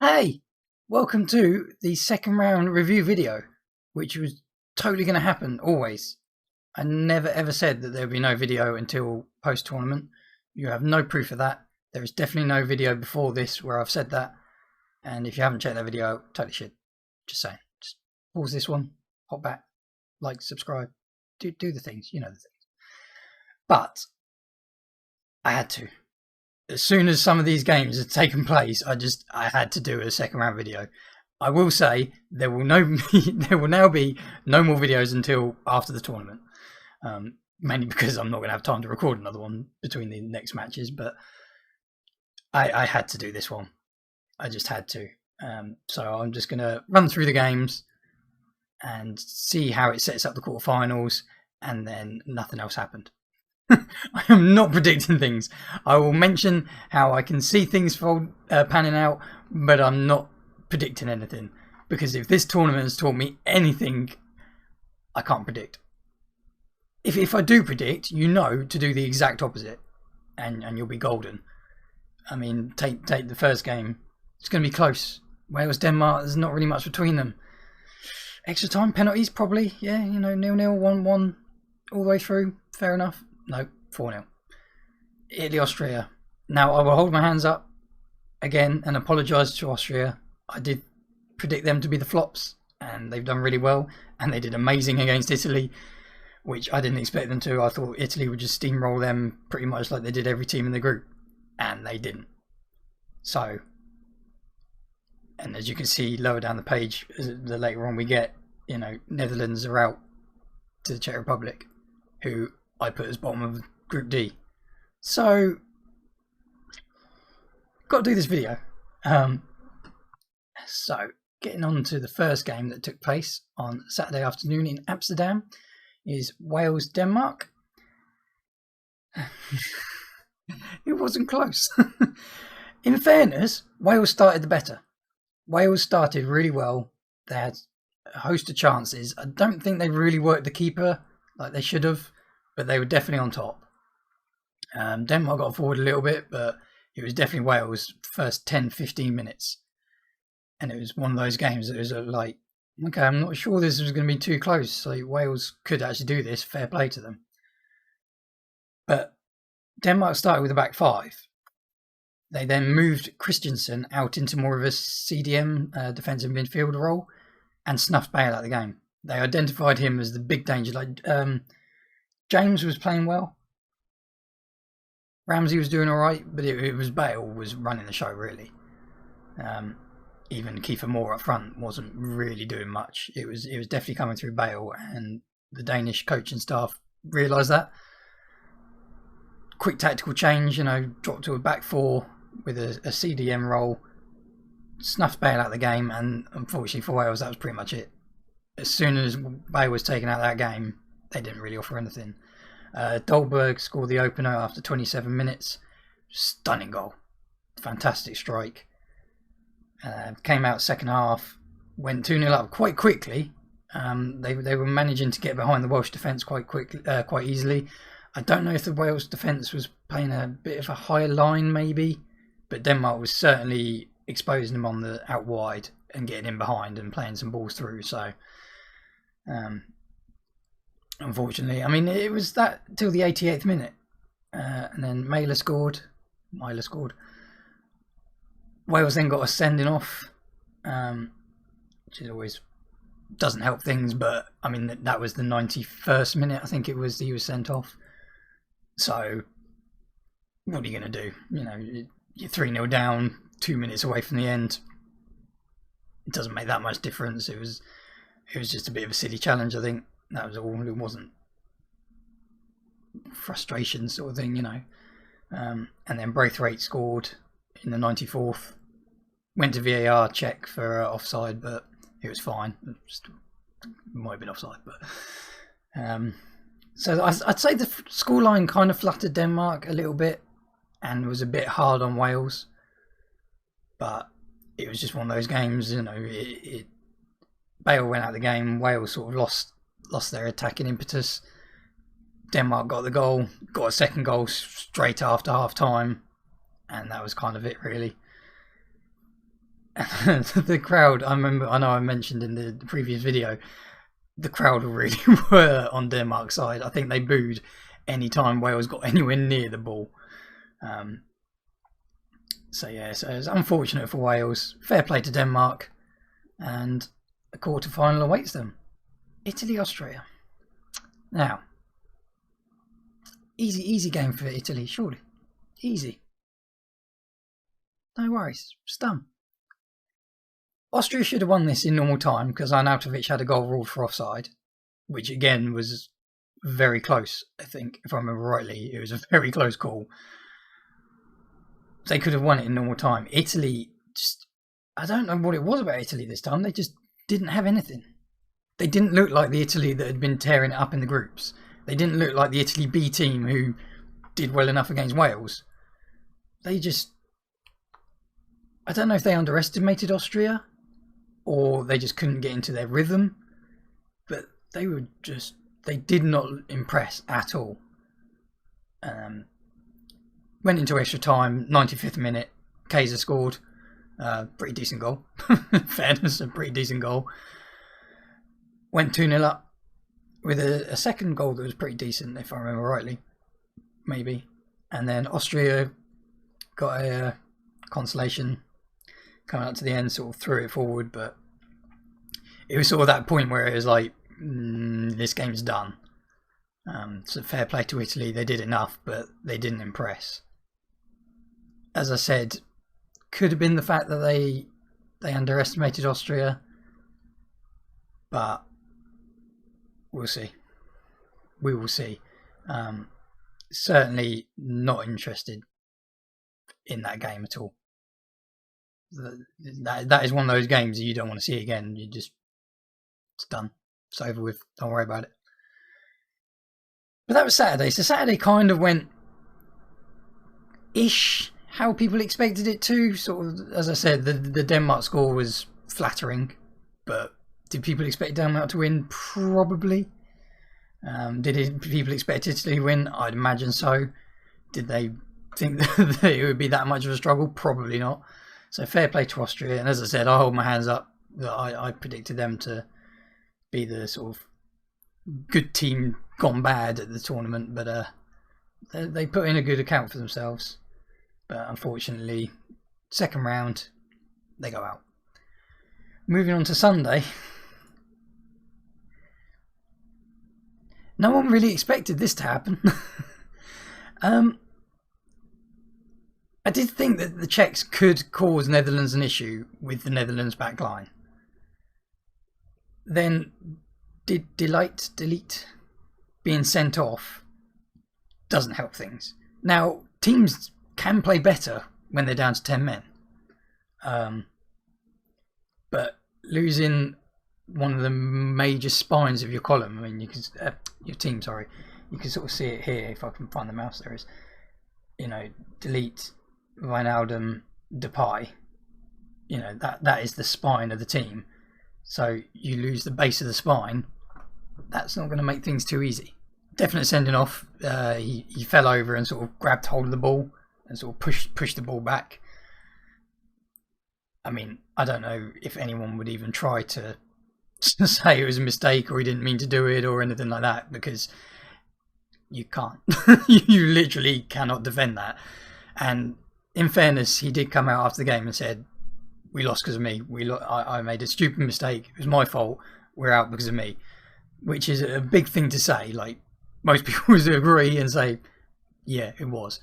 Hey, welcome to the second round review video, which was totally going to happen always. I never ever said that there would be no video until post-tournament. You have no proof of that. There is definitely no video before this where I've said that. And if you haven't checked that video, totally should. Just saying. Just pause this one, hop back, like, subscribe, do the things, you know the things. But I had to. As soon as some of these games had taken place, I had to do a second round video. I will say there will now be no more videos until after the tournament. Mainly because I'm not going to have time to record another one between the next matches, but I had to do this one. I just had to. So I'm just going to run through the games and see how it sets up the quarterfinals, and then nothing else happened. I am not predicting things. I will mention how I can see things panning out, but I'm not predicting anything. Because if this tournament has taught me anything, I can't predict. If I do predict, you know to do the exact opposite, and you'll be golden. I mean, take the first game. It's going to be close. Wales, Denmark, there's not really much between them. Extra time, penalties, probably. Yeah, 0-0, 1-1, all the way through. Fair enough. No, 4-0. Italy, Austria. Now, I will hold my hands up again and apologise to Austria. I did predict them to be the flops, and they've done really well, and they did amazing against Italy, which I didn't expect them to. I thought Italy would just steamroll them pretty much like they did every team in the group, and they didn't. So, and as you can see lower down the page, the later on we get, Netherlands are out to the Czech Republic, who I put as bottom of Group D. So, got to do this video. So, getting on to the first game that took place on Saturday afternoon in Amsterdam is Wales-Denmark. It wasn't close. In fairness, Wales started the better. Wales started really well. They had a host of chances. I don't think they really worked the keeper like they should have, but they were definitely on top. Denmark got forward a little bit, but it was definitely Wales' first 10-15 minutes. And it was one of those games that was like, okay, I'm not sure this was going to be too close. So Wales could actually do this. Fair play to them. But Denmark started with a back five. They then moved Christensen out into more of a CDM, defensive midfield role, and snuffed Bale out of the game. They identified him as the big danger. Like James was playing well. Ramsey was doing all right, but it was Bale was running the show, really. Even Kiefer Moore up front wasn't really doing much. It was definitely coming through Bale, and the Danish coaching staff realised that. Quick tactical change, dropped to a back four with a CDM role, snuffed Bale out of the game, and unfortunately for Wales, that was pretty much it. As soon as Bale was taken out of that game, they didn't really offer anything. Dolberg scored the opener after 27 minutes. Stunning goal. Fantastic strike. Came out second half, went 2-0 up quite quickly. They were managing to get behind the Welsh defence quite easily. I don't know if the Wales defence was playing a bit of a higher line maybe, but Denmark was certainly exposing them on the out wide and getting in behind and playing some balls through. So, unfortunately, I mean, it was that till the 88th minute, and then Myler scored. Wales then got a sending off, which is always doesn't help things, but I mean that was the 91st minute. I think it was he was sent off. So what are you going to do? You're 3-0 down, 2 minutes away from the end. It doesn't make that much difference. It was just a bit of a silly challenge. I think that was all. It wasn't frustration sort of thing, And then Braithwaite scored in the 94th. Went to VAR check for offside, but it was fine. It might have been offside, but so I'd say the scoreline kind of flattered Denmark a little bit and was a bit hard on Wales, but it was just one of those games. Bale went out of the game. Wales sort of lost their attacking impetus. Denmark got the goal, got a second goal straight after half time, and that was kind of it, really. The crowd, I know I mentioned in the previous video, the crowd really were on Denmark's side. I think they booed any time Wales got anywhere near the ball. So it's unfortunate for Wales. Fair play to Denmark, and the quarter-final awaits them. Italy, Austria. Now, easy game for Italy, surely. Easy. No worries. It's done. Austria should have won this in normal time because Arnautovic had a goal ruled for offside, which again was very close, I think. If I remember rightly, it was a very close call. They could have won it in normal time. Italy, I don't know what it was about Italy this time. They just didn't have anything. They didn't look like the Italy that had been tearing it up in the groups. They didn't look like the Italy B team who did well enough against Wales. They just... I don't know if they underestimated Austria or they just couldn't get into their rhythm. But they did not impress at all. Went into extra time, 95th minute. Kaiser scored. Pretty decent goal. Fairness, a pretty decent goal. Went 2-0 up with a second goal that was pretty decent, if I remember rightly. Maybe. And then Austria got a consolation coming up to the end, sort of threw it forward, but it was sort of that point where it was like, this game's done. So fair play to Italy. They did enough, but they didn't impress. As I said, could have been the fact that they underestimated Austria, but we'll see. We will see. Certainly not interested in that game at all. That is one of those games that you don't want to see again. It's done. It's over with. Don't worry about it. But that was Saturday. So Saturday kind of went ish how people expected it to. Sort of, as I said, the Denmark score was flattering, but did people expect Denmark to win? Probably. Did people expect Italy to win? I'd imagine so. Did they think that it would be that much of a struggle? Probably not. So fair play to Austria. And as I said, I hold my hands up that I predicted them to be the sort of good team gone bad at the tournament, but they put in a good account for themselves. But unfortunately, second round, they go out. Moving on to Sunday. No one really expected this to happen. I did think that the Czechs could cause Netherlands an issue with the Netherlands back line. Then Delete being sent off doesn't help things. Now, teams can play better when they're down to 10 men. But losing one of the major spines of your column, I mean, you can, your team, sorry, you can sort of see it here if I can find the mouse. There is, Delete, Wijnaldum, Depay. That is the spine of the team. So you lose the base of the spine. That's not going to make things too easy. Definite sending off. He fell over and sort of grabbed hold of the ball and sort of pushed the ball back. I mean, I don't know if anyone would even try to say it was a mistake or he didn't mean to do it or anything like that, because you can't. You literally cannot defend that. And in fairness, he did come out after the game and said, "We lost because of me. I made a stupid mistake. It was my fault. We're out because of me," which is a big thing to say. Like, most people would agree and say, "Yeah, it was."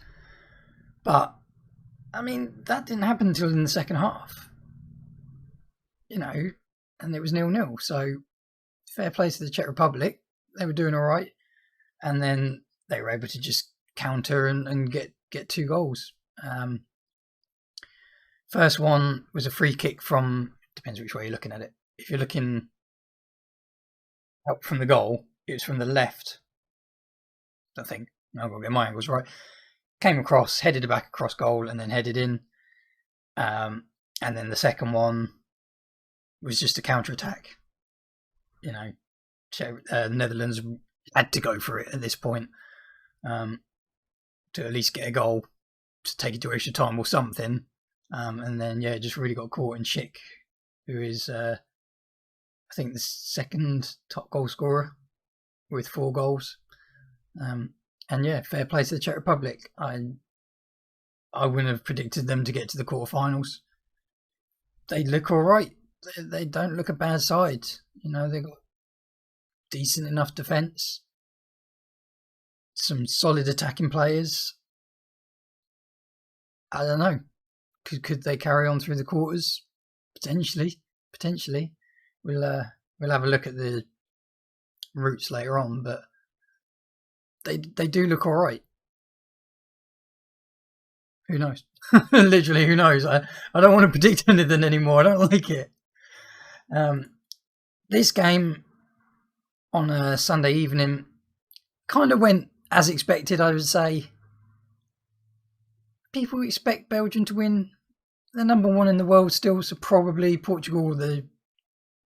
But I mean, that didn't happen until in the second half. And it was 0-0. So fair play to the Czech Republic. They were doing all right, and then they were able to just counter and get 2 goals. First one was a free kick from, depends which way you're looking at it. If you're looking up from the goal, it was from the left, I think. I've got to get my angles right. Came across, headed it back across goal, and then headed in. And then the second one was just a counter-attack. The Netherlands had to go for it at this point to at least get a goal, to take it to extra time or something. And then, yeah, just really got caught in Schick, who is, I think, the second top goal scorer with 4 goals. And yeah, fair play to the Czech Republic. I wouldn't have predicted them to get to the quarterfinals. They look all right. They don't look a bad side. You know, they've got decent enough defence, some solid attacking players. I don't know. Could they carry on through the quarters? Potentially. We'll have a look at the routes later on, but they do look all right. Who knows? Literally, who knows? I don't want to predict anything anymore. I don't like it. This game on a Sunday evening kind of went as expected, I would say. People expect Belgium to win. They're number 1 in the world still, so probably Portugal, the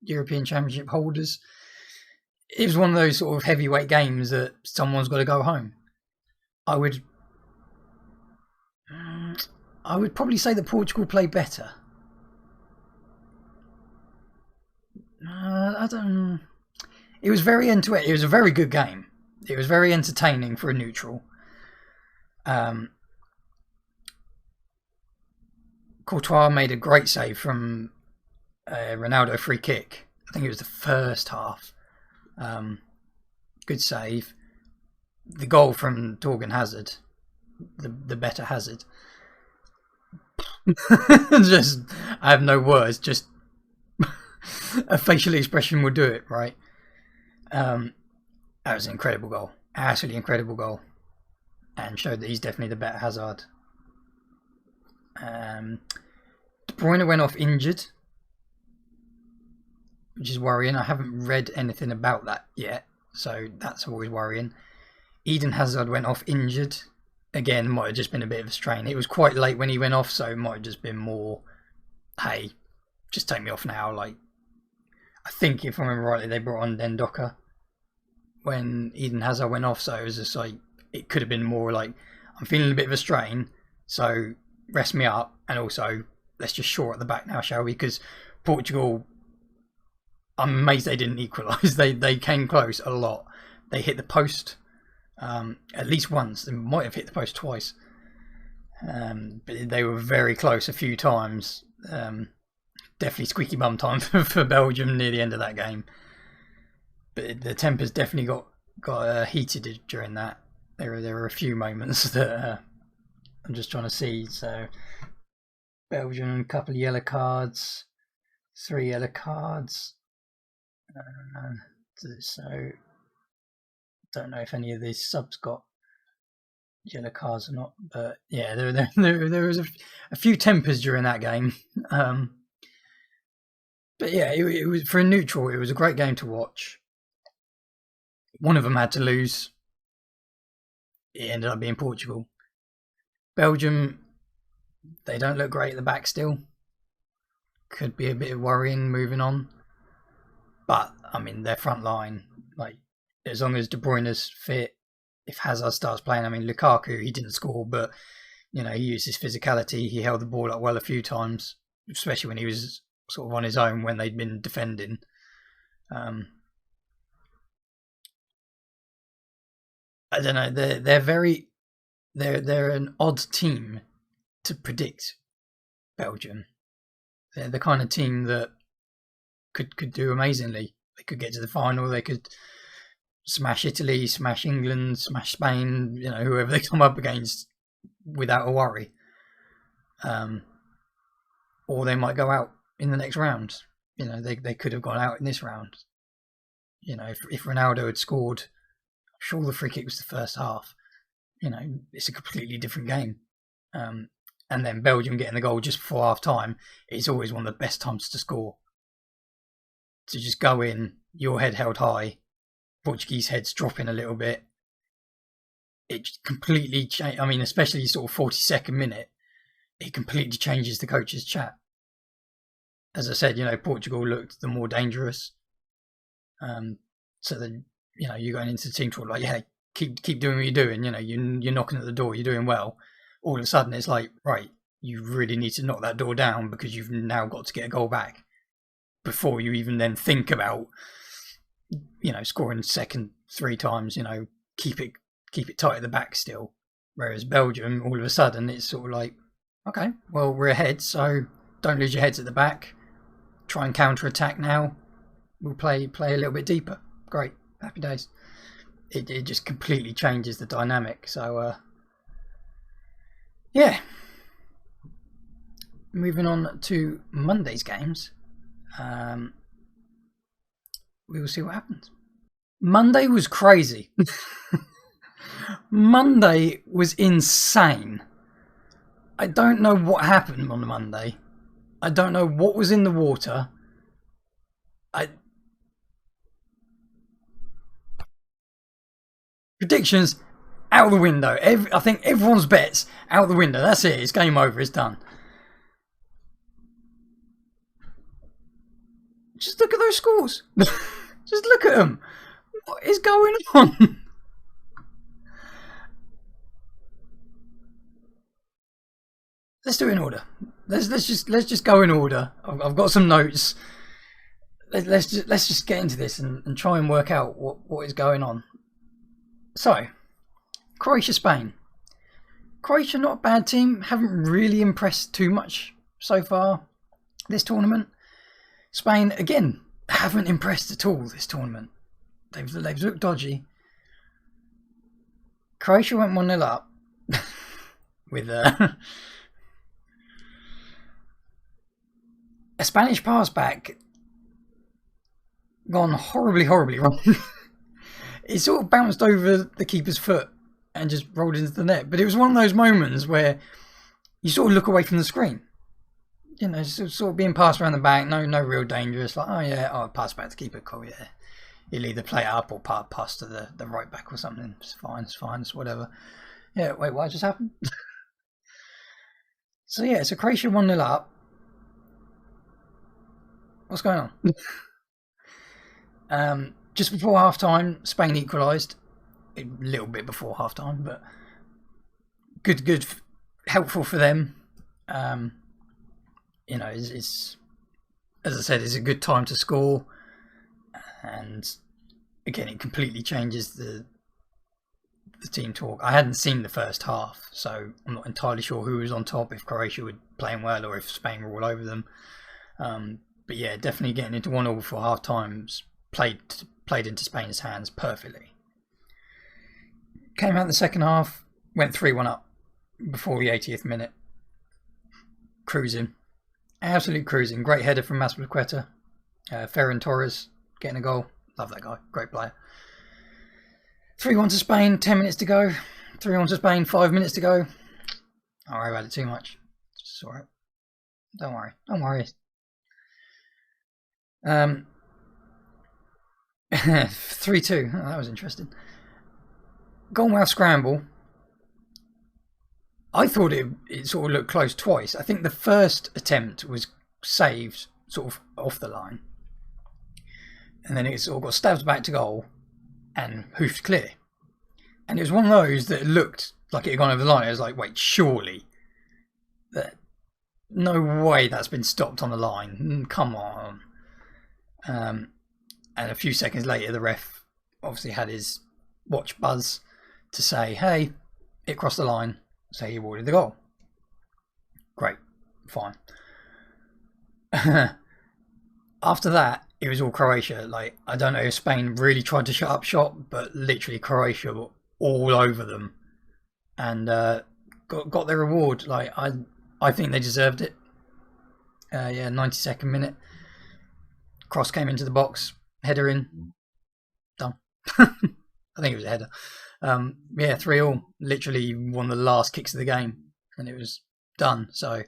European Championship holders. It was one of those sort of heavyweight games that someone's got to go home. I would probably say that Portugal played better. I don't. It was very end-to-end. It was a very good game. It was very entertaining for a neutral. Courtois made a great save from a Ronaldo free kick. I think it was the first half. Good save. The goal from Torgan Hazard, the better Hazard. Just, I have no words. Just a facial expression will do it, right? That was an incredible goal. Absolutely incredible goal. And showed that he's definitely the better Hazard. De Bruyne went off injured, which is worrying. I haven't read anything about that yet, so that's always worrying. Eden Hazard went off injured. Again, might have just been a bit of a strain. It was quite late when he went off, so it might have just been more, hey, just take me off now. Like, I think if I remember rightly, they brought on Dendoka when Eden Hazard went off, so it was just like, it could have been more like, I'm feeling a bit of a strain, so rest me up, and also let's just shore at the back now, shall we? Because Portugal, I'm amazed they didn't equalise. They came close a lot. They hit the post at least once. They might have hit the post twice, but they were very close a few times. Definitely squeaky bum time for Belgium near the end of that game. But the tempers definitely got heated during that. There were a few moments that I'm just trying to see. So Belgium, a couple of yellow cards, 3 yellow cards. So don't know if any of these subs got yellow cards or not. But yeah, there was a few tempers during that game. But yeah, it was, for a neutral, it was a great game to watch. One of them had to lose. It ended up being Portugal. Belgium, they don't look great at the back still. Could be a bit worrying moving on. But, I mean, their front line, like, as long as De Bruyne's fit, if Hazard starts playing, I mean, Lukaku, he didn't score, but, you know, he used his physicality. He held the ball up well a few times, especially when he was sort of on his own when they'd been defending. I don't know. They're an odd team to predict. Belgium. They're the kind of team that could do amazingly. They could get to the final. They could smash Italy, smash England, smash Spain. You know, whoever they come up against without a worry. Or they might go out in the next round. You know, they could have gone out in this round. You know, if Ronaldo had scored, I'm sure the free kick was the first half. You know, it's a completely different game. And then Belgium getting the goal just before half time is always one of the best times to score. To just go in, your head held high, Portuguese heads dropping a little bit. It completely changed. I mean, especially sort of 42nd minute, it completely changes the coach's chat. As I said, you know, Portugal looked the more dangerous. So then, you know, you're going into the team talk like, yeah, keep doing what you're doing. You know, you're knocking at the door, you're doing well. All of a sudden, it's like, right, you really need to knock that door down, because you've now got to get a goal back before you even then think about, you know, scoring second 3 times. You know, keep it tight at the back still. Whereas Belgium, all of a sudden, it's sort of like, okay, well, we're ahead, so don't lose your heads at the back. Try and counter-attack now. We'll play a little bit deeper. Great, happy days. It just completely changes the dynamic. So, yeah. Moving on to Monday's games. We will see what happens. Monday was crazy. Monday was insane. I don't know what happened on Monday. I don't know what was in the water. Predictions out the window. I think everyone's bets out the window. That's it. It's game over. It's done. Just look at those scores. Just look at them. What is going on? Let's do it in order. Let's just go in order. I've got some notes. Let's just get into this and try and work out what is going on. So, Croatia Spain. Croatia, not a bad team. Haven't really impressed too much so far this tournament. Spain, again, haven't impressed at all this tournament. They've looked dodgy. Croatia went 1-0 up with a Spanish pass back gone horribly wrong. It sort of bounced over the keeper's foot and just rolled into the net. But it was one of those moments where you sort of look away from the screen. You know, sort of being passed around the back, no real danger. It's like, oh yeah, pass back to keeper, cool, yeah. He'll either play it up or pass to the right back or something. It's fine, it's whatever. Yeah, wait, what just happened? So yeah, so Croatia 1-0 up. What's going on? Just before half-time, Spain equalised. A little bit before half-time, but good, helpful for them. You know, it's as I said, it's a good time to score, and again, it completely changes the team talk. I hadn't seen the first half, so I'm not entirely sure who was on top, if Croatia were playing well or if Spain were all over them. But yeah, definitely getting into 1-0 before half-time played into Spain's hands perfectly. Came out the second half, went 3-1 up before the 80th minute. Cruising. Absolute cruising. Great header from Massaqueta. Ferran Torres getting a goal. Love that guy. Great player. 3-1 to Spain, 10 minutes to go. 3-1 to Spain, 5 minutes to go. Don't worry about it too much. It's alright. Don't worry. 3-2. Oh, that was interesting. Goalmouth scramble. I thought it sort of looked close twice. I think the first attempt was saved sort of off the line, and then it sort of got stabbed back to goal and hoofed clear. And it was one of those that looked like it had gone over the line. I was like, wait, surely no way that's been stopped on the line. Come on. And a few seconds later, the ref obviously had his watch buzz to say, hey, it crossed the line, so he awarded the goal. Great, fine. After that, it was all Croatia. Like, I don't know if Spain really tried to shut up shop, but literally Croatia were all over them and got their reward. Like, I think they deserved it. 92nd minute. Cross came into the box, header in, done. I think it was a header. 3-3. Literally one of the last kicks of the game, and it was done. So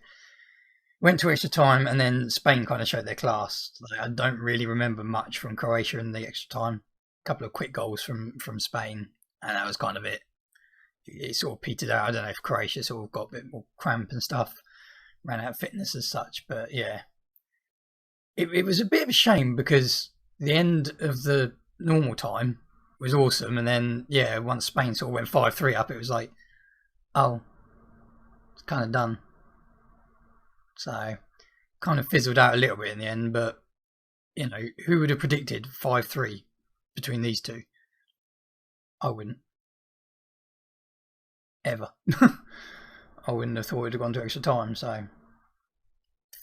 went to extra time, and then Spain kind of showed their class. Like, I don't really remember much from Croatia in the extra time. A couple of quick goals from Spain, and that was kind of it. It sort of petered out. I don't know if Croatia sort of got a bit more cramp and stuff, ran out of fitness as such. But yeah, it was a bit of a shame because the end of the normal time was awesome, and then yeah, once Spain sort of went 5-3 up, it was like, oh, it's kind of done. So kind of fizzled out a little bit in the end, but you know, who would have predicted 5-3 between these two? I wouldn't. Ever. I wouldn't have thought it would have gone to extra time, so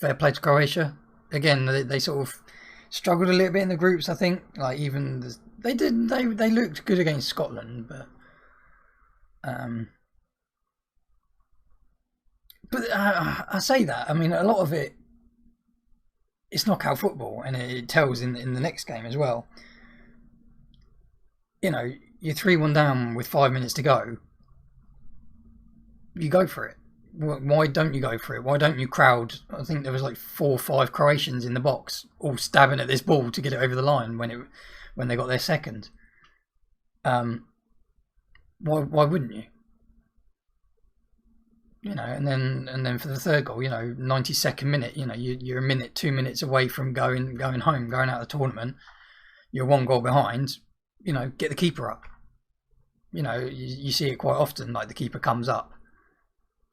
fair play to Croatia. Again, they sort of struggled a little bit in the groups, I think. Like even they looked good against Scotland, but I say that. I mean, a lot of it's knockout football, and it tells in the next game as well. You know, you're 3-1 down with 5 minutes to go. You go for it. Why don't you go for it? Why don't you crowd? I think there was like 4 or 5 Croatians in the box, all stabbing at this ball to get it over the line when they got their second. Why wouldn't you? You know, and then for the third goal, you know, 92nd minute, you know, you're a minute, 2 minutes away from going home, going out of the tournament. You're 1 goal behind. You know, get the keeper up. You know, you see it quite often. Like the keeper comes up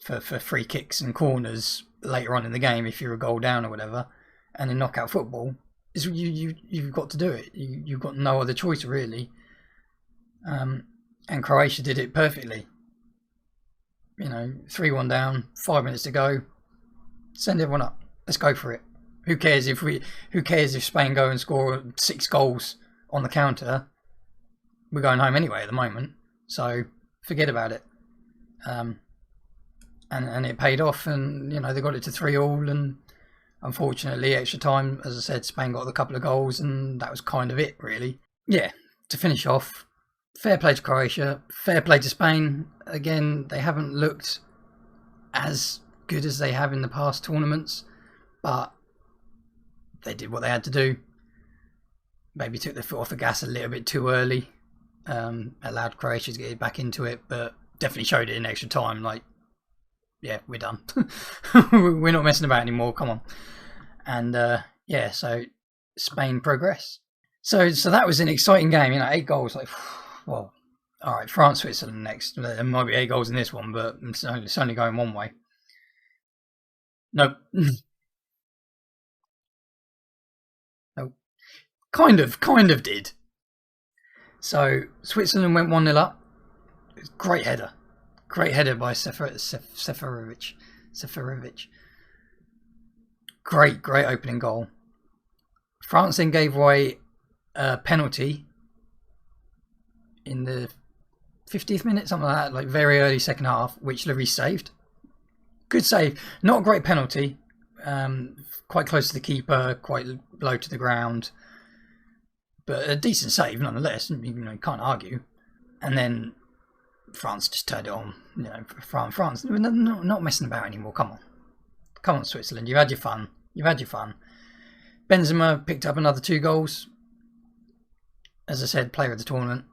for free kicks and corners later on in the game if you're a goal down or whatever. And in knockout football, you've got to do it. You've got no other choice really. And Croatia did it perfectly. You know, 3-1 down, 5 minutes to go. Send everyone up. Let's go for it. Who cares if Spain go and score 6 goals on the counter? We're going home anyway at the moment, so forget about it. And it paid off, and you know they got it to 3-3, and unfortunately extra time, as I said, Spain got a couple of goals, and that was kind of it really. Yeah, to finish off, fair play to Croatia, fair play to Spain. Again, they haven't looked as good as they have in the past tournaments, but they did what they had to do. Maybe took their foot off the gas a little bit too early. Allowed Croatia to get back into it, but definitely showed it in extra time. Like, yeah, we're done. We're not messing about anymore. Come on. And yeah, so Spain progress. So that was an exciting game. You know, 8 goals. Like, well, all right, France, Switzerland next. There might be 8 goals in this one, but it's only going one way. Nope. Nope. Kind of did. So Switzerland went 1-0 up. Great header by Seferovic. Great opening goal. France then gave away a penalty in the 50th minute, something like that, like very early second half, which Lloris saved. Good save. Not a great penalty. Quite close to the keeper, quite low to the ground. But a decent save nonetheless. You know, you can't argue. And then France just turned it on. You know, France, not messing about anymore. Come on, Switzerland. You've had your fun. Benzema picked up another 2 goals. As I said, player of the tournament.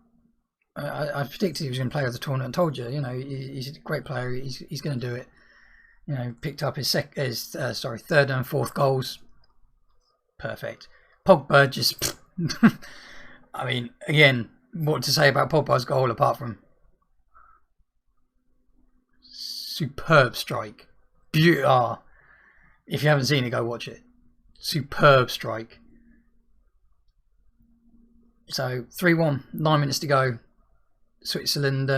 I predicted he was going to play of the tournament. I told you, you know, he's a great player. He's going to do it. You know, picked up his third and fourth goals. Perfect. Pogba just. I mean, again, what to say about Pogba's goal apart from superb strike. Beautiful. If you haven't seen it, go watch it. Superb strike. So 3-1, 9 minutes to go. Switzerland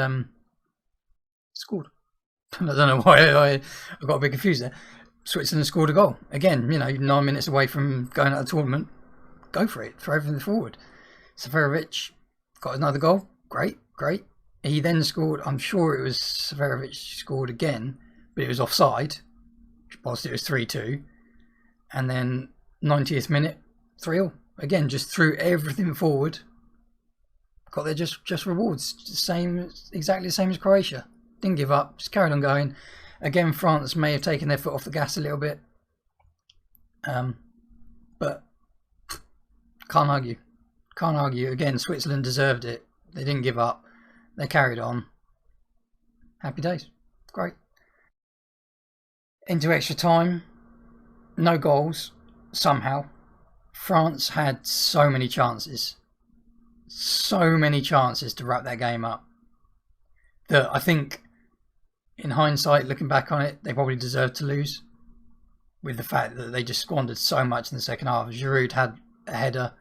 scored. I don't know why I got a bit confused there. Switzerland scored a goal. Again, you know, 9 minutes away from going out of the tournament. Go for it. Throw everything forward. Seferovic got another goal. Great. He then scored. I'm sure it was Seferovic scored again, but it was offside. Whilst it was 3-2. And then 90th minute, 3-0. Again, just threw everything forward. Got there just rewards. Exactly the same as Croatia. Didn't give up. Just carried on going. Again, France may have taken their foot off the gas a little bit. But can't argue. Again, Switzerland deserved it. They didn't give up. They carried on. Happy days. Great. Into extra time. No goals. Somehow. France had so many chances. So many chances to wrap that game up. That I think, in hindsight, looking back on it, they probably deserved to lose. with the fact that they just squandered so much in the second half. Giroud had a header.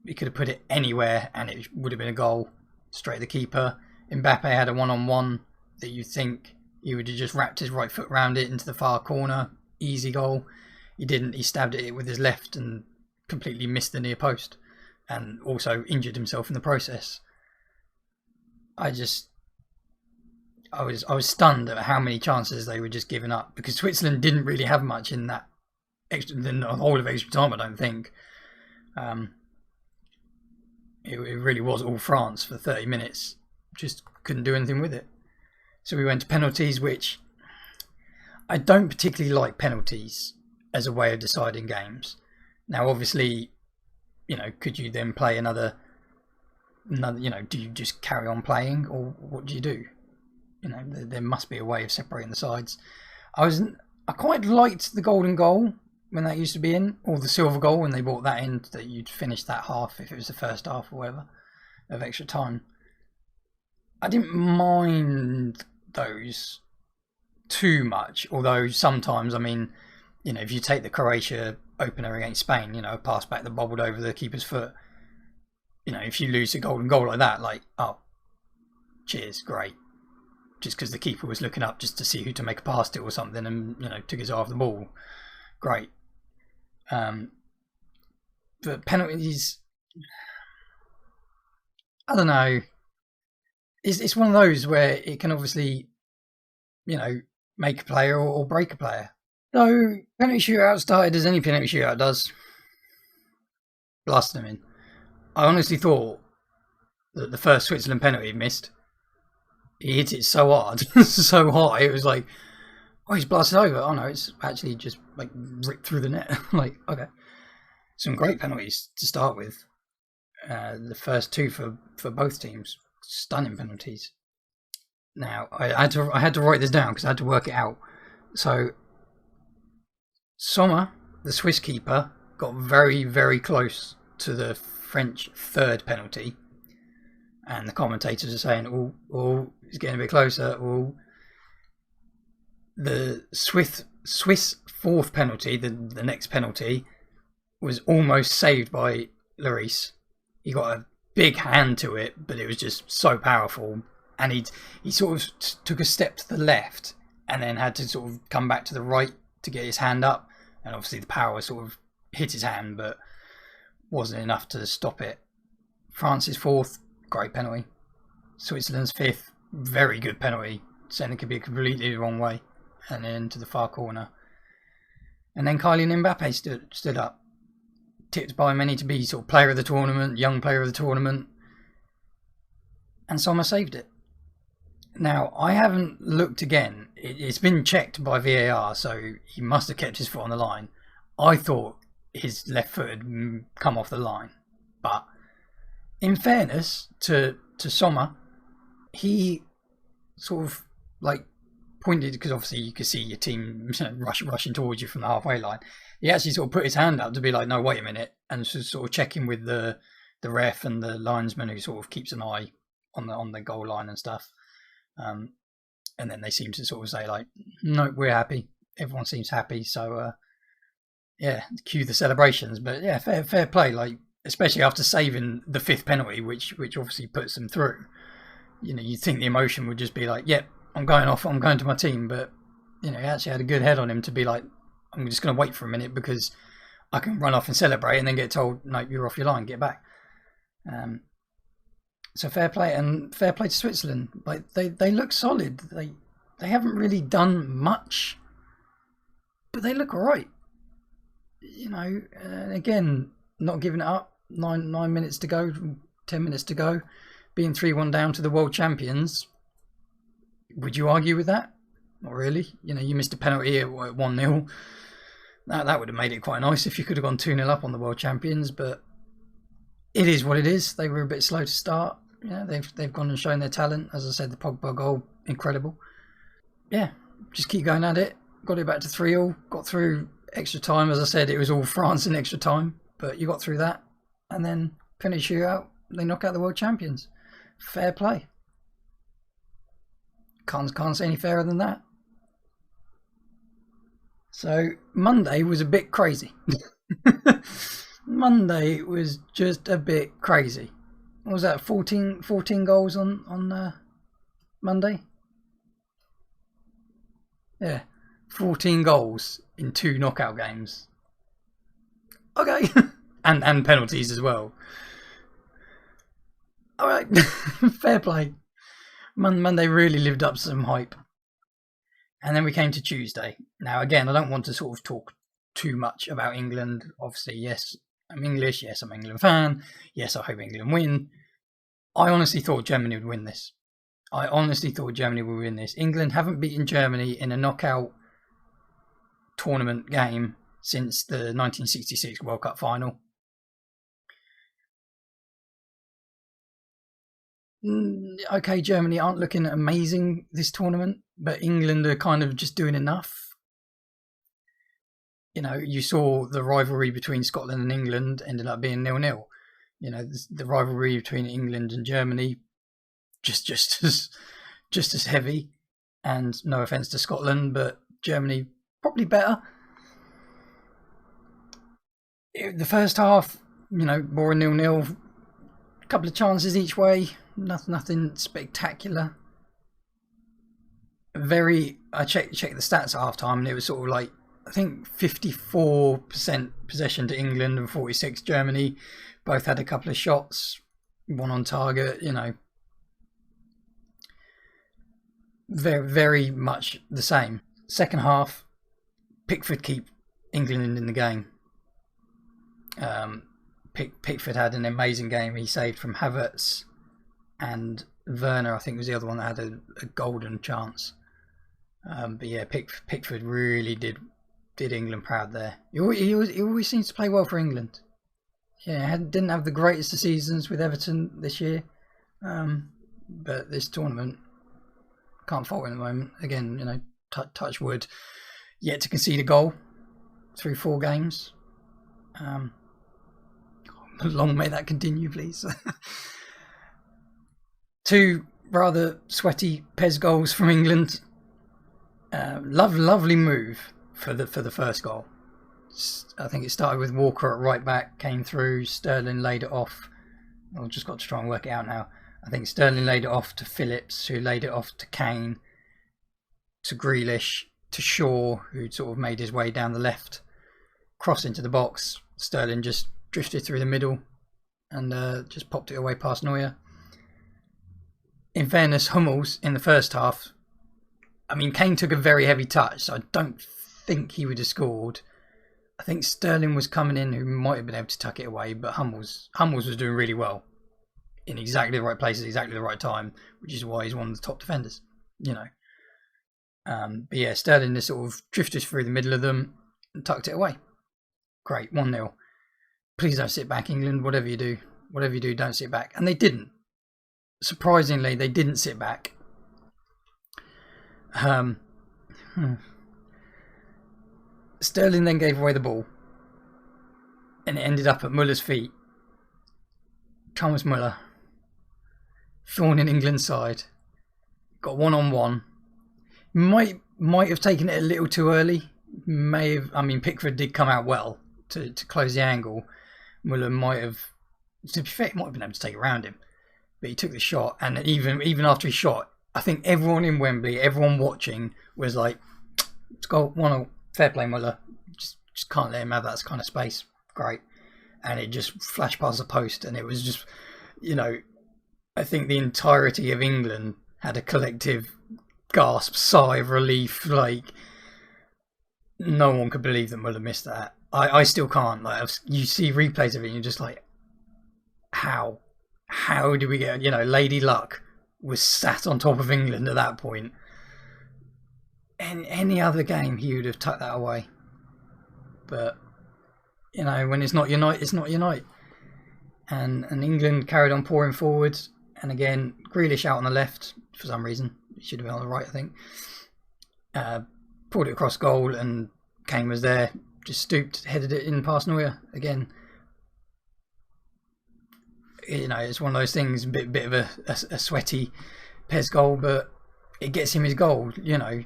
He could have put it anywhere and it would have been a goal straight at the keeper. Mbappe had a one-on-one that you think he would have just wrapped his right foot around it into the far corner. Easy goal. He didn't. He stabbed at it with his left and completely missed the near post and also injured himself in the process. I was stunned at how many chances they were just giving up, because Switzerland didn't really have much in that in the whole of extra time, I don't think. It really was all France for 30 minutes. Just couldn't do anything with it. So we went to penalties, which I don't particularly like penalties as a way of deciding games. Now, obviously, could you then play another, do you just carry on playing, or what do you do? There must be a way of separating the sides. I quite liked the golden goal when that used to be in, or the silver goal when they brought that in, that you'd finish that half if it was the first half or whatever of extra time. I didn't mind those too much, although sometimes, if you take the Croatia opener against Spain, a pass back that bobbled over the keeper's foot, if you lose a golden goal like that, oh, cheers, great. Just because the keeper was looking up just to see who to make a pass to or something, and took his eye off the ball, great. But penalties, I don't know. It's one of those where it can obviously, make a player or break a player. So penalty shootout started as any penalty shootout does, blasting them in. I honestly thought that the first Switzerland penalty he missed, he hit it so hard, so high, it was like, oh, he's blasted over. Oh no, it's actually just ripped through the net. Okay. Some great penalties to start with. The first two for both teams, stunning penalties. Now, I had to write this down because I had to work it out. So, Sommer, the Swiss keeper, got very, very close to the French third penalty. And the commentators are saying, oh, it's getting a bit closer. Oh, the Swiss fourth penalty, the next penalty, was almost saved by Lloris. He got a big hand to it, but it was just so powerful. And he sort of took a step to the left and then had to sort of come back to the right to get his hand up. And obviously the power sort of hit his hand, but wasn't enough to stop it. France's fourth, great penalty. Switzerland's fifth, very good penalty. Saying it could be completely the wrong way. And then to the far corner. And then Kylian Mbappe stood up. Tipped by many to be sort of player of the tournament, young player of the tournament. And Sommer saved it. Now, I haven't looked again. It's been checked by VAR, so he must have kept his foot on the line. I thought his left foot had come off the line. But in fairness to Sommer, he sort of pointed, because obviously you could see your team rushing towards you from the halfway line. He actually sort of put his hand up to be like, no, wait a minute, and sort of checking with the ref and the linesman who sort of keeps an eye on the goal line and stuff. And then they seem to sort of say no, we're happy. Everyone seems happy. So cue the celebrations. But yeah, fair play. Especially after saving the fifth penalty, which obviously puts them through. You'd think the emotion would just be yep, I'm going off. I'm going to my team. But he actually had a good head on him to be I'm just going to wait for a minute because I can run off and celebrate and then get told, no, you're off your line, get back. So fair play, and fair play to Switzerland. They look solid. They haven't really done much, but they look alright. Again, not giving it up. 9 minutes to go, 10 minutes to go, being 3-1 down to the world champions. Would you argue with that? Not really. You missed a penalty at 1-0. That would have made it quite nice if you could have gone 2-0 up on the world champions, but it is what it is. They were a bit slow to start. They've gone and shown their talent. As I said, the Pogba goal, incredible. Yeah, just keep going at it. Got it back to 3-0. Got through extra time. As I said, it was all France in extra time, but you got through that. And then finish you out. They knock out the world champions. Fair play. Can't say any fairer than that. So Monday was a bit crazy. Monday was just a bit crazy. What was that? 14 goals on Monday? Yeah, 14 goals in 2 knockout games. Okay. and penalties as well. All right, fair play. Monday really lived up to some hype. And then we came to Tuesday. Now, again, I don't want to sort of talk too much about England. Obviously, yes, I'm English. Yes, I'm an England fan. Yes, I hope England win. I honestly thought Germany would win this. England haven't beaten Germany in a knockout tournament game since the 1966 World Cup final. Okay, Germany aren't looking amazing this tournament, but England are kind of just doing enough. You know, you saw the rivalry between Scotland and England ended up being 0-0. You know, the rivalry between England and Germany just as heavy. And no offence to Scotland, but Germany probably better. The first half, you know, more 0-0. A couple of chances each way. Nothing spectacular. I checked the stats at half time, and it was sort of like, I think 54% possession to England and 46 Germany. Both had a couple of shots, one on target, you know. Very, very much the same. Second half, Pickford keep England in the game. Pickford had an amazing game. He saved from Havertz, and Werner, I think, was the other one that had a golden chance. But yeah, Pickford really did England proud there. He always seems to play well for England. Yeah, didn't have the greatest of seasons with Everton this year, but this tournament, can't fault him at the moment. Again, you know, touch wood, yet to concede a goal through 4 games. Long may that continue, please. 2 rather sweaty Pez goals from England. Lovely move for the first goal. I think it started with Walker at right back, came through, Sterling laid it off. I've just got to try and work it out now. I think Sterling laid it off to Phillips, who laid it off to Kane, to Grealish, to Shaw, who sort of made his way down the left, cross into the box. Sterling just drifted through the middle and just popped it away past Neuer. In fairness, Hummels in the first half, I mean, Kane took a very heavy touch, so I don't think he would have scored. I think Sterling was coming in, who might have been able to tuck it away, but Hummels was doing really well in exactly the right place at exactly the right time, which is why he's one of the top defenders, you know. But yeah, Sterling just sort of drifted through the middle of them and tucked it away. Great, 1-0. Please don't sit back, England. Whatever you do, don't sit back. And they didn't. Surprisingly, they didn't sit back. Sterling then gave away the ball, and it ended up at Muller's feet. Thomas Muller, thorn in England's side, got 1-on-1. Might have taken it a little too early. Pickford did come out well to close the angle. Muller might have, to be fair, might have been able to take it around him, but he took the shot, and even after he shot, I think everyone in Wembley, everyone watching, was like, "Let's go 1-0, fair play, Muller. Just can't let him have that kind of space. Great." And it just flashed past the post, and it was just, you know, I think the entirety of England had a collective gasp, sigh of relief. Like, no one could believe that Muller missed that. I still can't. Like, you see replays of it, and you're just like, how do we get? You know, Lady Luck was sat on top of England at that point. In any other game, he would have tucked that away. But, you know, when it's not your night, it's not your night. And England carried on pouring forward. And again, Grealish out on the left for some reason. He should have been on the right, I think. Pulled it across goal, and Kane was there. Just stooped, headed it in past Neuer again. You know, it's one of those things, a bit of a sweaty Pez goal, but it gets him his goal. You know,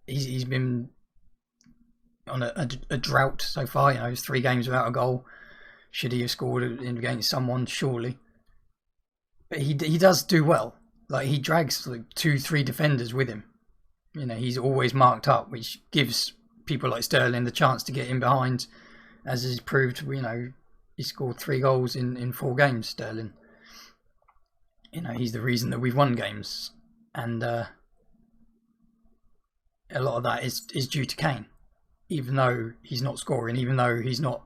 he's been on a drought so far. You know, 3 games without a goal. Should he have scored against someone? Surely. But he does do well. Like, he drags like 2-3 defenders with him. You know, he's always marked up, which gives people like Sterling the chance to get in behind, as is proved. You know, he scored 3 goals in 4 games, Sterling. You know, he's the reason that we've won games. And a lot of that is due to Kane. Even though he's not scoring, even though he's not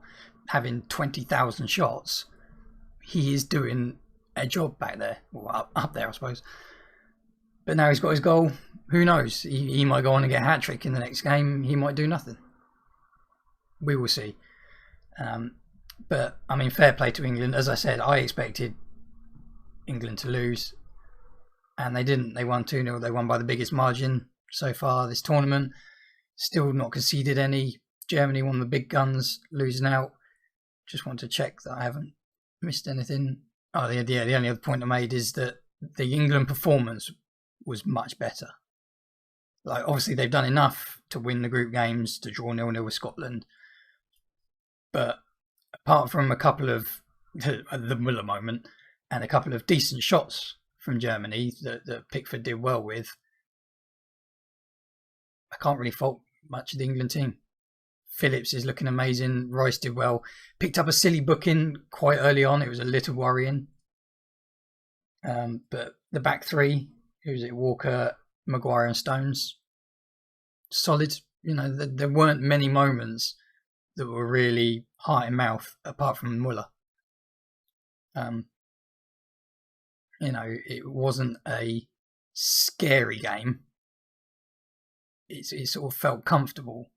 having 20,000 shots, he is doing a job back there. Well, up there, I suppose. But now he's got his goal. Who knows? He might go on and get a hat-trick in the next game. He might do nothing. We will see. But, I mean, fair play to England. As I said, I expected England to lose. And they didn't. They won 2-0. They won by the biggest margin so far this tournament. Still not conceded any. Germany won the big guns, losing out. Just want to check that I haven't missed anything. Oh, yeah, the only other point I made is that the England performance was much better. Like, obviously they've done enough to win the group games, to draw 0-0 with Scotland. But apart from a couple of the Muller moment and a couple of decent shots from Germany that Pickford did well with, I can't really fault much of the England team. Phillips is looking amazing. Rice did well. Picked up a silly booking quite early on. It was a little worrying. But the back 3, who was it? Walker, Maguire and Stones. Solid. You know, there weren't many moments that were really heart and mouth apart from Muller. You know, it wasn't a scary game. It sort of felt comfortable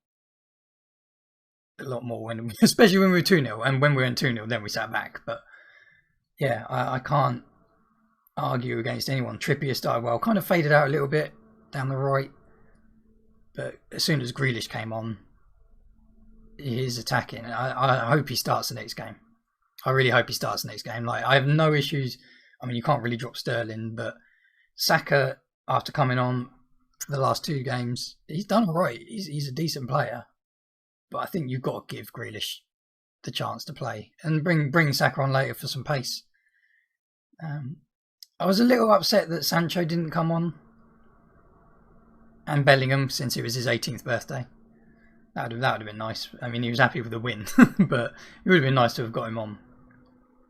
a lot more, especially when we were 2-0. And when we were in 2-0, then we sat back. But yeah, I can't argue against anyone. Trippier started well, kind of faded out a little bit down the right. But as soon as Grealish came on, he's attacking. I hope he starts the next game. I really hope he starts the next game. Like, I have no issues. I mean, you can't really drop Sterling, but Saka, after coming on for the last 2 games, he's done all right. He's a decent player. But I think you've got to give Grealish the chance to play and bring Saka on later for some pace. I was a little upset that Sancho didn't come on, and Bellingham, since it was his 18th birthday. That would have been nice. I mean, he was happy with the win, but it would have been nice to have got him on.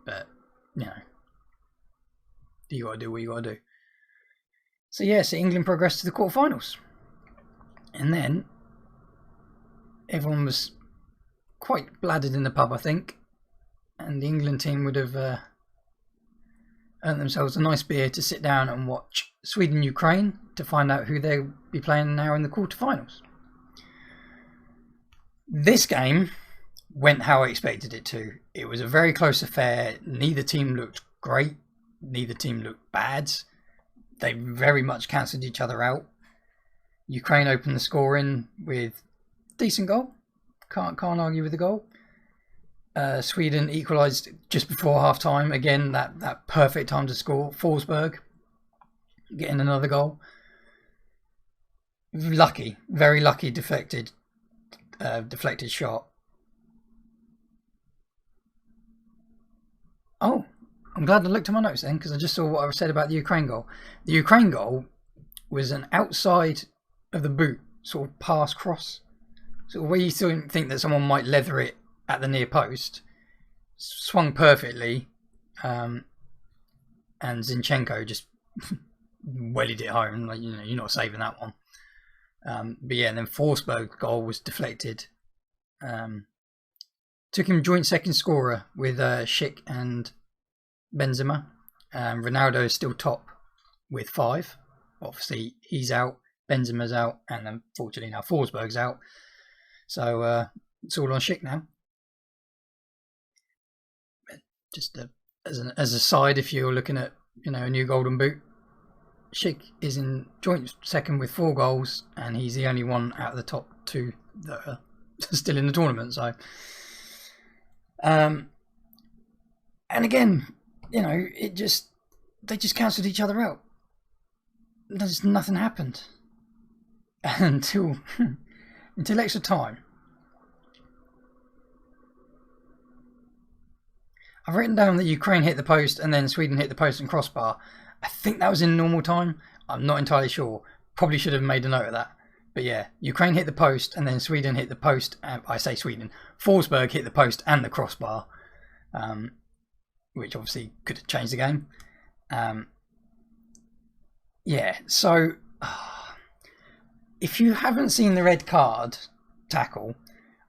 But, you know, you got to do what you got to do. So yeah, so England progressed to the quarterfinals, and then everyone was quite bladdered in the pub, I think, and the England team would have earned themselves a nice beer to sit down and watch Sweden-Ukraine to find out who they'll be playing now in the quarterfinals. This game went how I expected it to. It was a very close affair. Neither team looked great. Neither team looked bad. They very much cancelled each other out. Ukraine opened the scoring with decent goal. Can't argue with the goal. Sweden equalised just before half time. Again, that perfect time to score. Forsberg getting another goal. Lucky, very lucky deflected shot. Oh, I'm glad I looked at my notes then, because I just saw what I said about the Ukraine goal. The Ukraine goal was an outside of the boot, sort of pass cross. So where you still think that someone might leather it at the near post, swung perfectly, and Zinchenko just wellied it home. Like, you know, you're not saving that one. But yeah, and then Forsberg's goal was deflected. Took him joint second scorer with Schick and Benzema. Ronaldo is still top with 5. Obviously, he's out. Benzema's out, and unfortunately now Forsberg's out. So it's all on Schick now. Just as a side, if you're looking at, you know, a new golden boot, Schick is in joint second with 4 goals, and he's the only one out of the top 2 that are still in the tournament. So, and again, you know, they just cancelled each other out. Nothing happened until extra time. I've written down that Ukraine hit the post and then Sweden hit the post and crossbar. I think that was in normal time. I'm not entirely sure. Probably should have made a note of that. But yeah, Ukraine hit the post and then Sweden hit the post. I say Sweden. Forsberg hit the post and the crossbar, which obviously could have changed the game. Yeah, so if you haven't seen the red card tackle,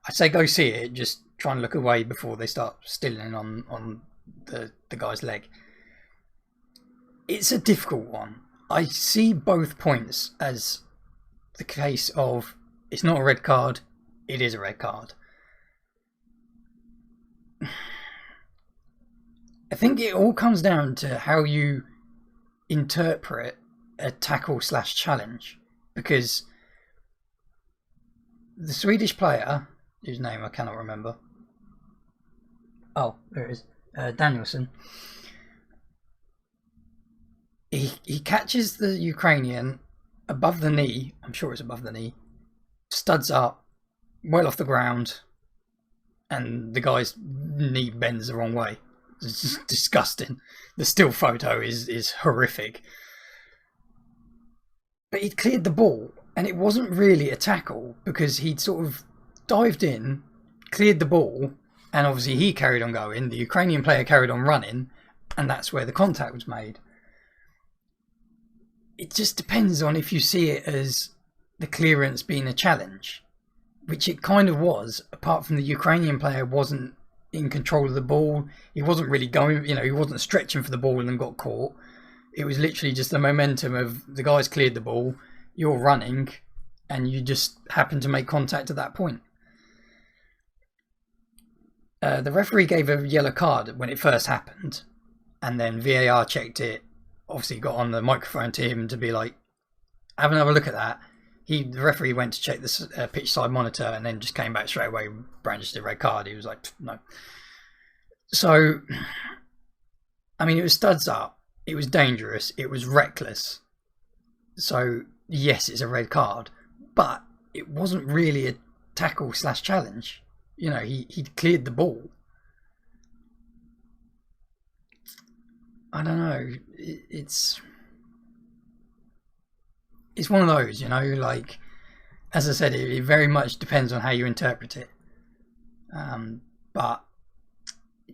I say go see it. Just try and look away before they start stealing on the guy's leg. It's a difficult one. I see both points as the case of it's not a red card, it is a red card. I think it all comes down to how you interpret a tackle / challenge, because the Swedish player, whose name I cannot remember, oh, there it is, Danielson, he catches the Ukrainian above the knee, I'm sure it's above the knee, studs up, well off the ground, and the guy's knee bends the wrong way. It's just disgusting. The still photo is horrific. But he'd cleared the ball, and it wasn't really a tackle because he'd sort of dived in, cleared the ball, and obviously he carried on going. The Ukrainian player carried on running, and that's where the contact was made. It just depends on if you see it as the clearance being a challenge, which it kind of was, apart from the Ukrainian player wasn't in control of the ball. He wasn't really going, he wasn't stretching for the ball and then got caught. It was literally just the momentum of the guy's cleared the ball, you're running, and you just happen to make contact at that point. The referee gave a yellow card when it first happened, and then VAR checked it, obviously got on the microphone to him to be like, have another look at that. The referee went to check the pitch side monitor and then just came back straight away, brandished the red card. He was like, no. So, I mean, it was studs up. It was dangerous. It was reckless. So, yes, it's a red card. But it wasn't really a tackle / challenge. He'd cleared the ball. I don't know. It's one of those, like, as I said, it very much depends on how you interpret it. But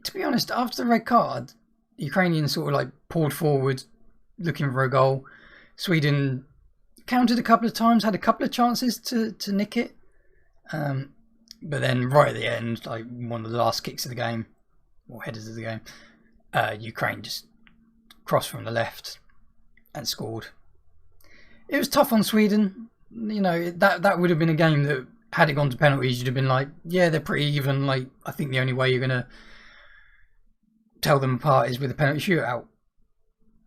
to be honest, after the red card, the Ukrainians sort of like pulled forward looking for a goal. Sweden countered a couple of times, had a couple of chances to nick it. But then right at the end, like one of the last kicks of the game, or headers of the game, Ukraine just crossed from the left and scored. It was tough on Sweden. That would have been a game that, had it gone to penalties, you'd have been like, yeah, they're pretty even. Like, I think the only way you're going to tell them apart is with a penalty shootout.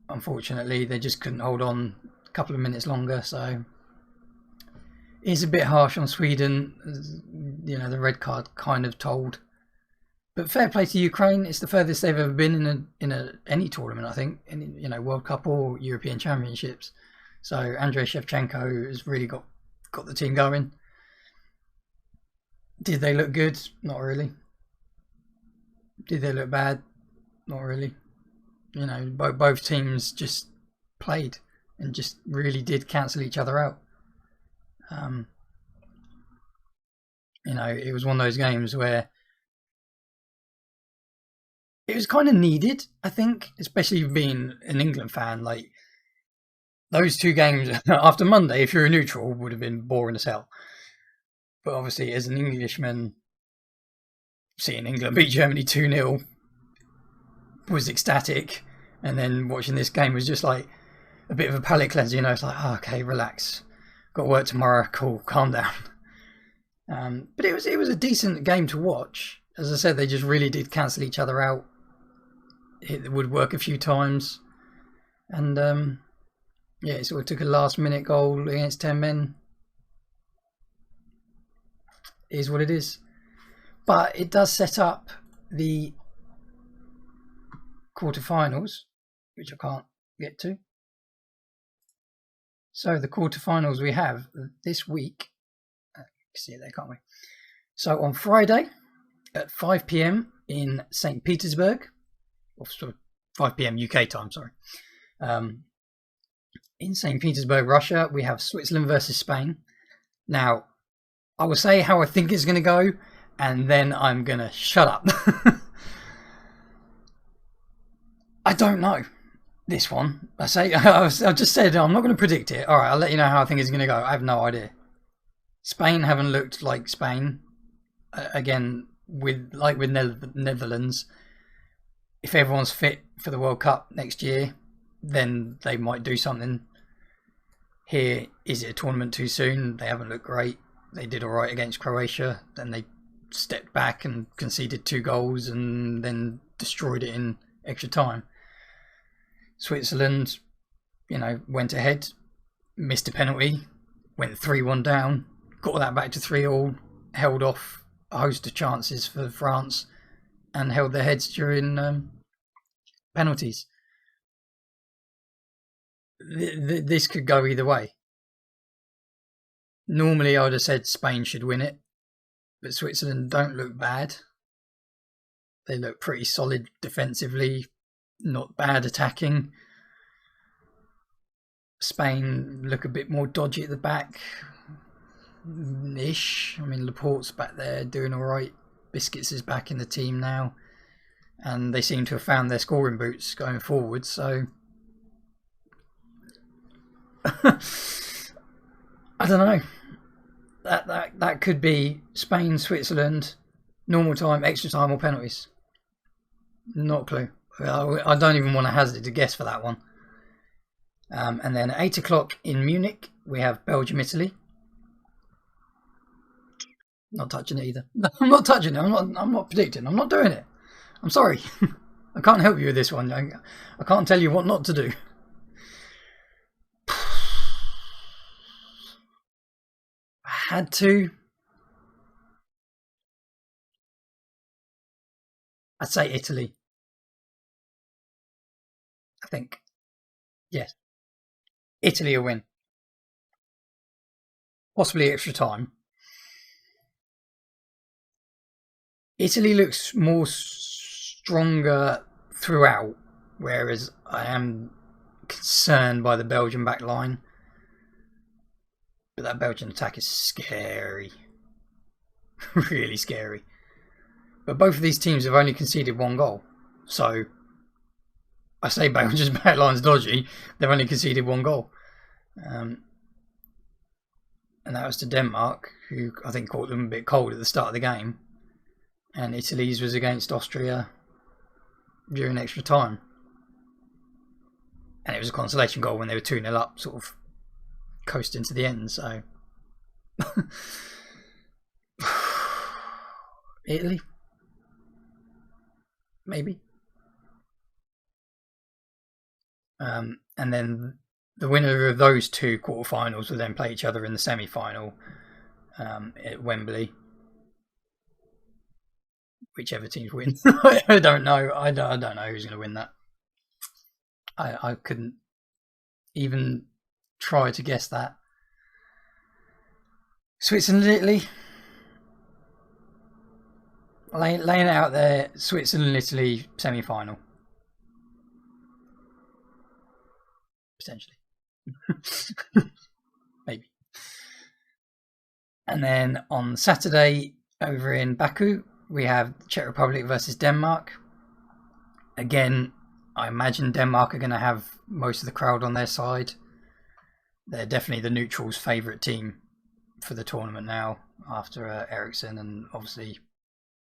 Unfortunately, they just couldn't hold on a couple of minutes longer, so it's a bit harsh on Sweden. The red card kind of told. But fair play to Ukraine. It's the furthest they've ever been in any tournament, I think, in World Cup or European Championships. So Andrei Shevchenko has really got the team going. Did they look good? Not really. Did they look bad? Not really. Both teams just played and just really did cancel each other out. It was one of those games where it was kind of needed, I think, especially being an England fan. Like, those two games after Monday, if you're a neutral, would have been boring as hell. But obviously, as an Englishman, seeing England beat Germany 2-0 was ecstatic. And then watching this game was just like a bit of a palate cleanser. It's like, oh, okay, relax. Got work tomorrow. Cool, calm down. But it was a decent game to watch. As I said, they just really did cancel each other out. It would work a few times. And it sort of took a last-minute goal against 10 men. It is what it is. But it does set up the quarterfinals, which I can't get to. So the quarterfinals we have this week. You can see it there, can't we? So on Friday at 5 p.m. in St. Petersburg, or sort of 5 p.m. UK time, sorry. In St. Petersburg, Russia, we have Switzerland versus Spain. Now, I will say how I think it's going to go, and then I'm going to shut up. I don't know this one. I've just said I'm not going to predict it. All right, I'll let you know how I think it's going to go. I have no idea. Spain haven't looked like Spain. Again, with Netherlands, if everyone's fit for the World Cup next year, then they might do something. Here, is it a tournament too soon? They haven't looked great. They did all right against Croatia. Then they stepped back and conceded 2 goals and then destroyed it in extra time. Switzerland, went ahead, missed a penalty, went 3-1 down, got that back to 3-3, held off a host of chances for France, and held their heads during penalties. This could go either way. Normally I would have said Spain should win it, but Switzerland don't look bad. They look pretty solid defensively, not bad attacking. Spain look a bit more dodgy at the back ish. I mean, Laporte's back there doing all right. Biscuits is back in the team now, and they seem to have found their scoring boots going forward, so I don't know. That could be Spain, Switzerland, normal time, extra time, or penalties. Not a clue. I don't even want to hazard a guess for that one. And then at 8 o'clock in Munich, we have Belgium, Italy. Not touching it either. I'm not touching it. I'm not predicting. I'm not doing it. I'm sorry. I can't help you with this one. I can't tell you what not to do. I had to. I'd say Italy. I think. Yes. Italy will win. Possibly extra time. Italy looks more stronger throughout, whereas I am concerned by the Belgian back line. But that Belgian attack is scary. Really scary. But both of these teams have only conceded 1 goal. So I say Belgium's back line's dodgy. They've only conceded 1 goal. And that was to Denmark, who I think caught them a bit cold at the start of the game. And Italy's was against Austria during extra time. And it was a consolation goal when they were 2-0 up, sort of coasting to the end. So Italy, maybe. And then the winner of those 2 quarterfinals will then play each other in the semi-final at Wembley. Whichever teams win. I don't know. I don't know who's going to win that. I couldn't even try to guess that. Switzerland, Italy. Laying it out there. Switzerland, Italy semi-final. Potentially. Maybe. And then on Saturday over in Baku, we have Czech Republic versus Denmark. Again, I imagine Denmark are going to have most of the crowd on their side. They're definitely the neutrals' favourite team for the tournament now, after Eriksson, and obviously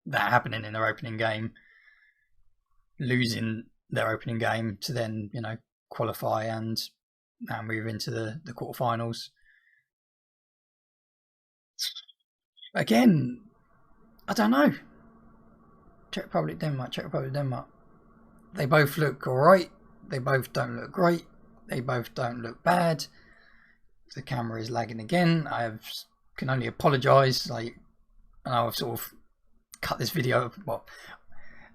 that happening in their opening game, losing their opening game to then, qualify and now move into the quarterfinals. Again, I don't know. Czech Republic, Denmark. They both look alright. They both don't look great. They both don't look bad. The camera is lagging again. Can only apologise. I know I've sort of cut this video. Well,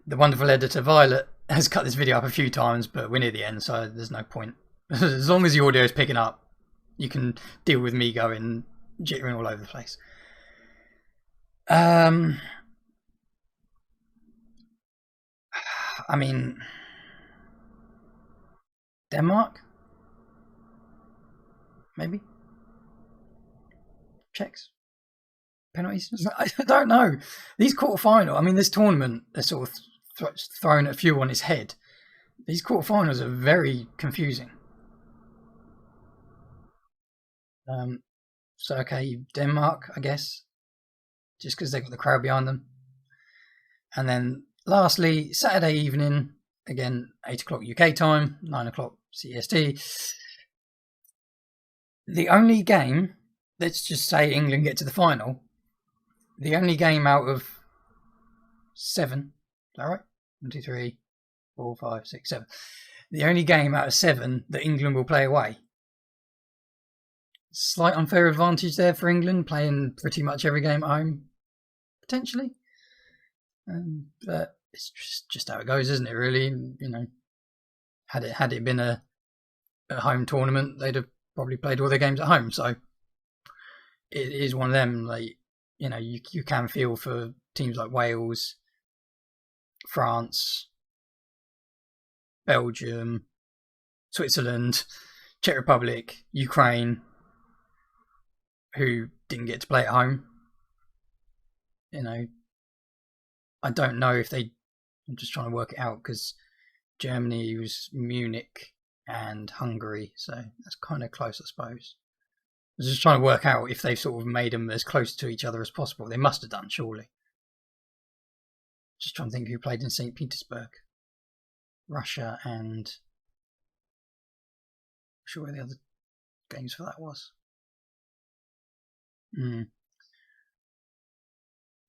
the wonderful editor Violet has cut this video up a few times, but we're near the end, so there's no point. As long as the audio is picking up, you can deal with me going jittering all over the place. I mean, Denmark? Maybe? Czechs? Penalties? I don't know. These quarterfinals, I mean, this tournament is sort of thrown a few on its head. These quarterfinals are very confusing. So, okay, Denmark, I guess, just because they've got the crowd behind them. And then, lastly, Saturday evening, again, 8 o'clock UK time, 9 o'clock CST. The only game, let's just say England get to the final, the only game out of 7, is that right? 1, 2, 3, 4, 5, 6, 7. The only game out of 7 that England will play away. Slight unfair advantage there for England, playing pretty much every game at home, potentially. But it's just how it goes, isn't it? Really, you know, had it been a home tournament, they'd have probably played all their games at home. So it is one of them. Like, you know, you can feel for teams like Wales, France, Belgium, Switzerland, Czech Republic, Ukraine, who didn't get to play at home. You know, I don't know if they. I'm just trying to work it out because Germany was Munich and Hungary, so that's kind of close, I suppose. I was just trying to work out if they've sort of made them as close to each other as possible. They must have done, surely. Just trying to think who played in St. Petersburg. Russia and... I'm sure where the other games for that was.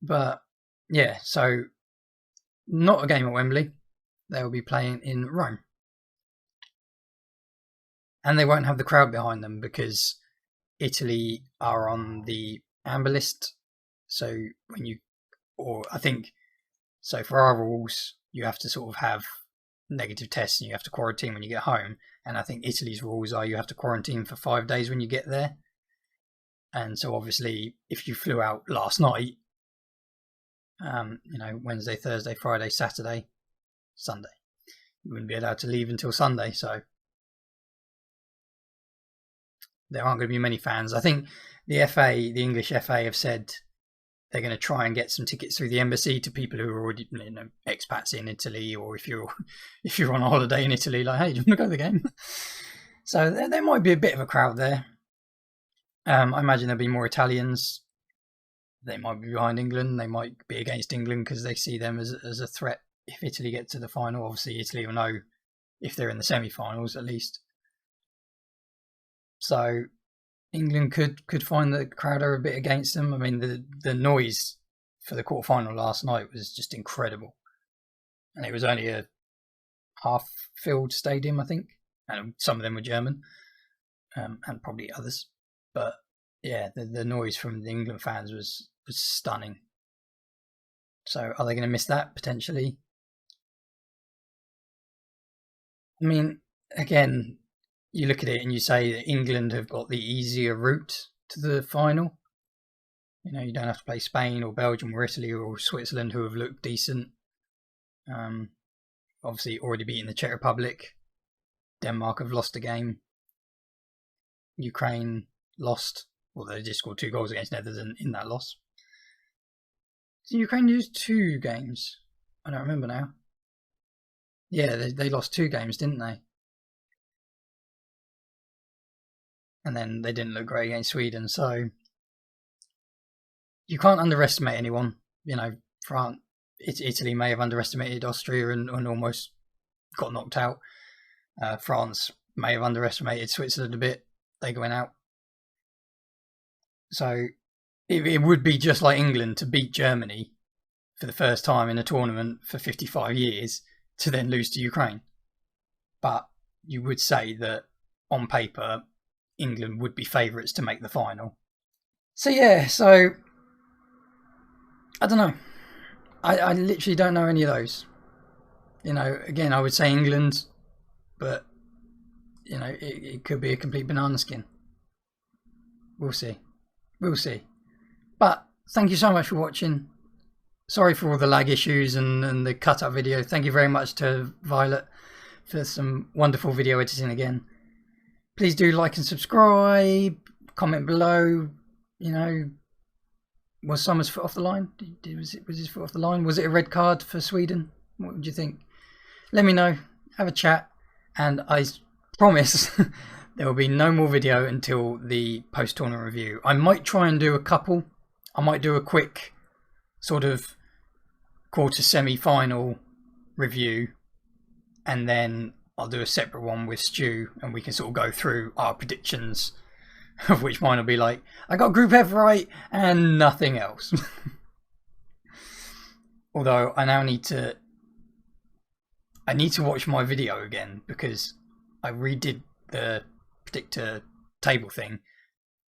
But, yeah, so not a game at Wembley. They will be playing in Rome. And they won't have the crowd behind them because Italy are on the amber list. So when you, or I think, so for our rules, you have to sort of have negative tests and you have to quarantine when you get home. And I think Italy's rules are you have to quarantine for 5 days when you get there. And so obviously, if you flew out last night, you know, Wednesday, Thursday, Friday, Saturday, Sunday, you wouldn't be allowed to leave until Sunday. So there aren't going to be many fans. I think the FA, the English FA, have said they're going to try and get some tickets through the embassy to people who are already, you know, expats in Italy, or if you're on a holiday in Italy, like, hey, do you want to go to the game? So there might be a bit of a crowd there. I imagine there'll be more Italians. They might be behind England. They might be against England because they see them as a threat if Italy get to the final. Obviously, Italy will know if they're in the semi-finals at least. So England could find the crowd are a bit against them. I mean, the noise for the quarterfinal last night was just incredible. And it was only a half-filled stadium, I think. And some of them were German, and probably others. But yeah, the noise from the England fans was stunning. So are they going to miss that potentially? I mean, again, you look at it and you say that England have got the easier route to the final. You know, you don't have to play Spain or Belgium or Italy or Switzerland, who have looked decent. Obviously, already beaten the Czech Republic. Denmark have lost a game. Ukraine lost, although they just scored 2 goals against Netherlands in that loss. Did Ukraine lose 2 games? I don't remember now. Yeah, they lost 2 games, didn't they? And then they didn't look great against Sweden. So you can't underestimate anyone. You know, France, Italy may have underestimated Austria and almost got knocked out. France may have underestimated Switzerland a bit. They went out. So it would be just like England to beat Germany for the first time in a tournament for 55 years to then lose to Ukraine. But you would say that on paper, England would be favourites to make the final. So yeah, so I don't know. I literally don't know any of those. You know, again, I would say England, but you know, it could be a complete banana skin. We'll see. We'll see. But thank you so much for watching. sorry for all the lag issues and the cut-up video. Thank you very much to Violet for some wonderful video editing again. Please do like and subscribe. Comment below. You know, was Summers' foot off the line? Was his foot off the line? Was it a red card for Sweden? What would you think? Let me know. Have a chat. And I promise there will be no more video until the post-tournament review. I might try and do a couple. I might do a quick sort of quarter semi-final review, and then I'll do a separate one with Stu, and we can sort of go through our predictions, of which mine will be like, I got Group F right and nothing else. Although I need to watch my video again, because I redid the predictor table thing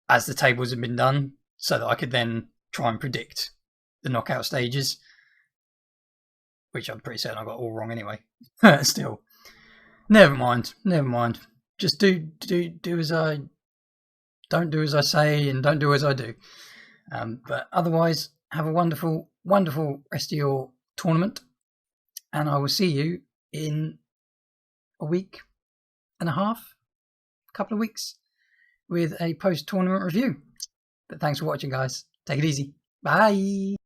as the tables had been done, so that I could then try and predict the knockout stages, which I'm pretty certain I got all wrong anyway. Still, never mind. Just do as I don't do as I say, and don't do as I do. But otherwise, have a wonderful rest of your tournament, and I will see you in a week and a half, a couple of weeks, with a post-tournament review. But thanks for watching, guys. Take it easy. Bye.